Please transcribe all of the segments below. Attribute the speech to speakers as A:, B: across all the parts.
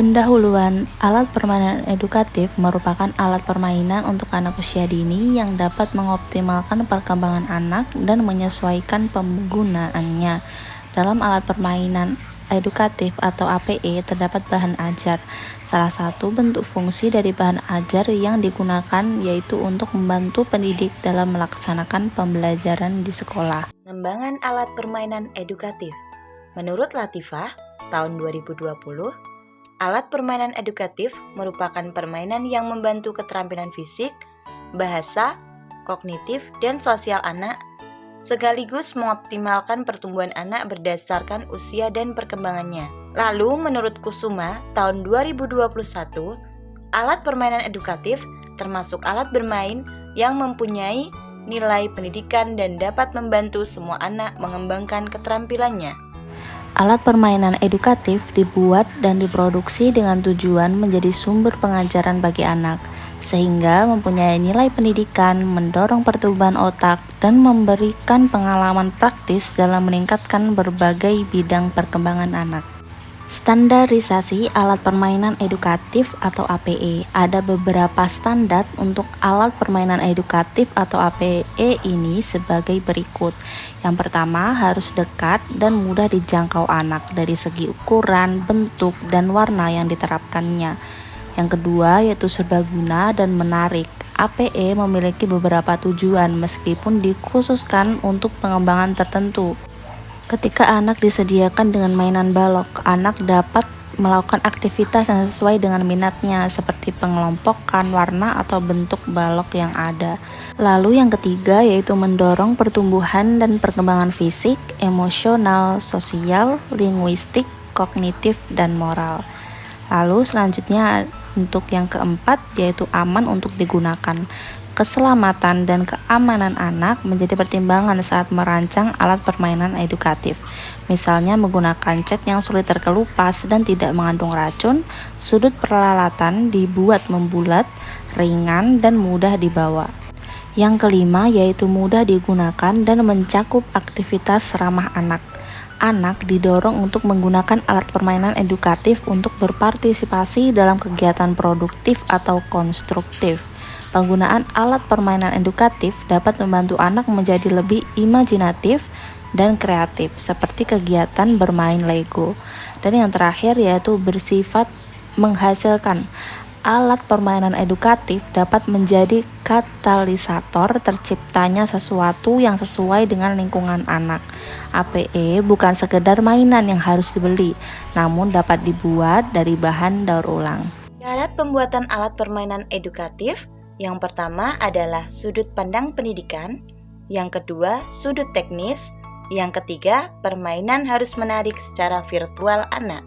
A: Pendahuluan, alat permainan edukatif merupakan alat permainan untuk anak usia dini yang dapat mengoptimalkan perkembangan anak dan menyesuaikan penggunaannya. Dalam alat permainan edukatif atau APE terdapat bahan ajar. Salah satu bentuk fungsi dari bahan ajar yang digunakan yaitu untuk membantu pendidik dalam melaksanakan pembelajaran di sekolah.
B: Pengembangan alat permainan edukatif. Menurut Latifah, tahun 2020, alat permainan edukatif merupakan permainan yang membantu keterampilan fisik, bahasa, kognitif, dan sosial anak, sekaligus mengoptimalkan pertumbuhan anak berdasarkan usia dan perkembangannya. Lalu, menurut Kusuma, tahun 2021, alat permainan edukatif termasuk alat bermain yang mempunyai nilai pendidikan dan dapat membantu semua anak mengembangkan keterampilannya.
A: Alat permainan edukatif dibuat dan diproduksi dengan tujuan menjadi sumber pengajaran bagi anak, sehingga mempunyai nilai pendidikan, mendorong pertumbuhan otak, dan memberikan pengalaman praktis dalam meningkatkan berbagai bidang perkembangan anak. Standarisasi alat permainan edukatif atau APE. Ada beberapa standar untuk alat permainan edukatif atau APE ini sebagai berikut. Yang pertama, harus dekat dan mudah dijangkau anak dari segi ukuran, bentuk, dan warna yang diterapkannya. Yang kedua, yaitu serbaguna dan menarik. APE memiliki beberapa tujuan meskipun dikhususkan untuk pengembangan tertentu. Ketika anak disediakan dengan mainan balok, anak dapat melakukan aktivitas yang sesuai dengan minatnya seperti pengelompokan warna atau bentuk balok yang ada. Lalu yang ketiga yaitu mendorong pertumbuhan dan perkembangan fisik, emosional, sosial, linguistik, kognitif, dan moral. Lalu selanjutnya untuk yang keempat yaitu aman untuk digunakan. Keselamatan dan keamanan anak menjadi pertimbangan saat merancang alat permainan edukatif. Misalnya menggunakan cat yang sulit terkelupas dan tidak mengandung racun, sudut peralatan dibuat membulat, ringan, dan mudah dibawa. Yang kelima yaitu mudah digunakan dan mencakup aktivitas ramah anak. Anak didorong untuk menggunakan alat permainan edukatif untuk berpartisipasi dalam kegiatan produktif atau konstruktif. Penggunaan alat permainan edukatif dapat membantu anak menjadi lebih imajinatif dan kreatif, seperti kegiatan bermain Lego. Dan yang terakhir yaitu bersifat menghasilkan. Alat permainan edukatif dapat menjadi katalisator terciptanya sesuatu yang sesuai dengan lingkungan anak. APE bukan sekedar mainan yang harus dibeli, namun dapat dibuat dari bahan daur ulang.
B: Syarat pembuatan alat permainan edukatif. Yang pertama adalah sudut pandang pendidikan, yang kedua sudut teknis, yang ketiga permainan harus menarik secara virtual anak.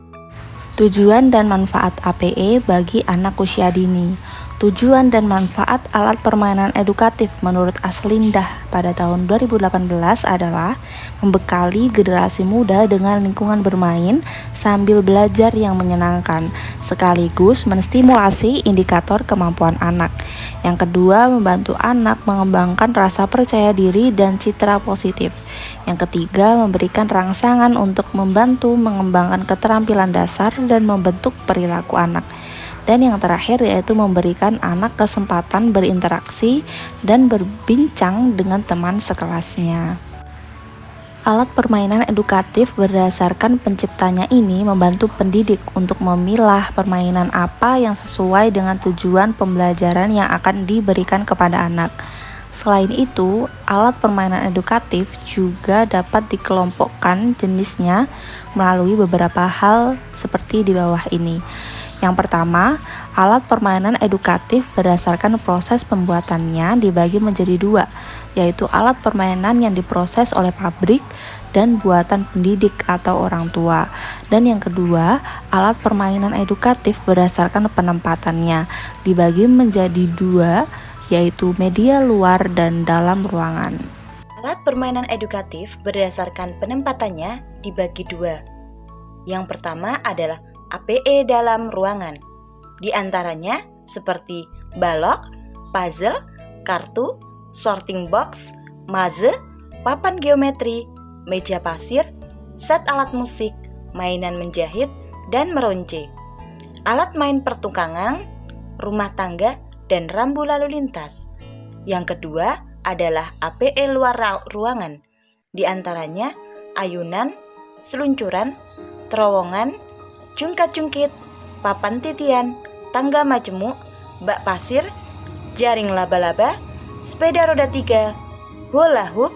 A: Tujuan dan manfaat APE bagi anak usia dini. Tujuan dan manfaat alat permainan edukatif menurut Aslindah pada tahun 2018 adalah membekali generasi muda dengan lingkungan bermain sambil belajar yang menyenangkan, sekaligus menstimulasi indikator kemampuan anak. Yang kedua, membantu anak mengembangkan rasa percaya diri dan citra positif. Yang ketiga, memberikan rangsangan untuk membantu mengembangkan keterampilan dasar dan membentuk perilaku anak. Dan yang terakhir yaitu memberikan anak kesempatan berinteraksi dan berbincang dengan teman sekelasnya. Alat permainan edukatif berdasarkan penciptanya ini membantu pendidik untuk memilah permainan apa yang sesuai dengan tujuan pembelajaran yang akan diberikan kepada anak. Selain itu, alat permainan edukatif juga dapat dikelompokkan jenisnya melalui beberapa hal seperti di bawah ini. Yang pertama, alat permainan edukatif berdasarkan proses pembuatannya dibagi menjadi dua, yaitu alat permainan yang diproses oleh pabrik dan buatan pendidik atau orang tua. Dan yang kedua, alat permainan edukatif berdasarkan penempatannya dibagi menjadi dua, yaitu media luar dan dalam ruangan.
B: Alat permainan edukatif berdasarkan penempatannya dibagi dua. Yang pertama adalah APE dalam ruangan. Di antaranya seperti balok, puzzle, kartu, sorting box, maze, papan geometri, meja pasir, set alat musik, mainan menjahit, dan meronce. alat main pertukangan, rumah tangga, dan rambu lalu lintas. Yang kedua adalah APE luar ruangan, di antaranya ayunan, seluncuran, terowongan, cungkat-cungkit, papan titian, tangga majemuk, bak pasir, jaring laba-laba, sepeda roda 3, hula hoop,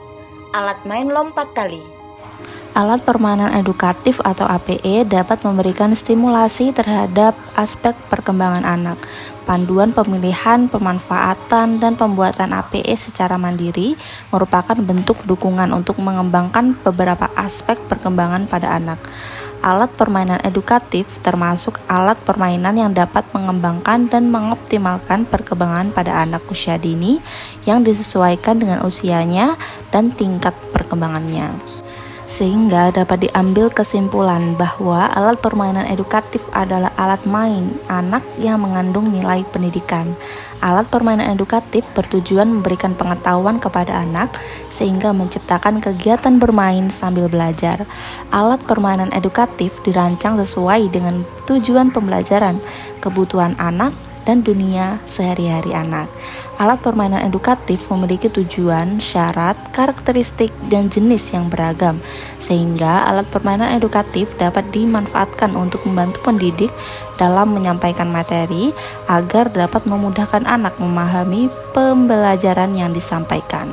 B: alat main lompat tali.
A: Alat permainan edukatif atau APE dapat memberikan stimulasi terhadap aspek perkembangan anak. Panduan pemilihan, pemanfaatan, dan pembuatan APE secara mandiri merupakan bentuk dukungan untuk mengembangkan beberapa aspek perkembangan pada anak. Alat permainan edukatif termasuk alat permainan yang dapat mengembangkan dan mengoptimalkan perkembangan pada anak usia dini yang disesuaikan dengan usianya dan tingkat perkembangannya. Sehingga dapat diambil kesimpulan bahwa alat permainan edukatif adalah alat main anak yang mengandung nilai pendidikan. Alat permainan edukatif bertujuan memberikan pengetahuan kepada anak sehingga menciptakan kegiatan bermain sambil belajar. Alat permainan edukatif dirancang sesuai dengan tujuan pembelajaran, kebutuhan anak, dan dunia sehari-hari anak. Alat permainan edukatif memiliki tujuan, syarat, karakteristik, dan jenis yang beragam, sehingga alat permainan edukatif dapat dimanfaatkan untuk membantu pendidik dalam menyampaikan materi agar dapat memudahkan anak memahami pembelajaran yang disampaikan.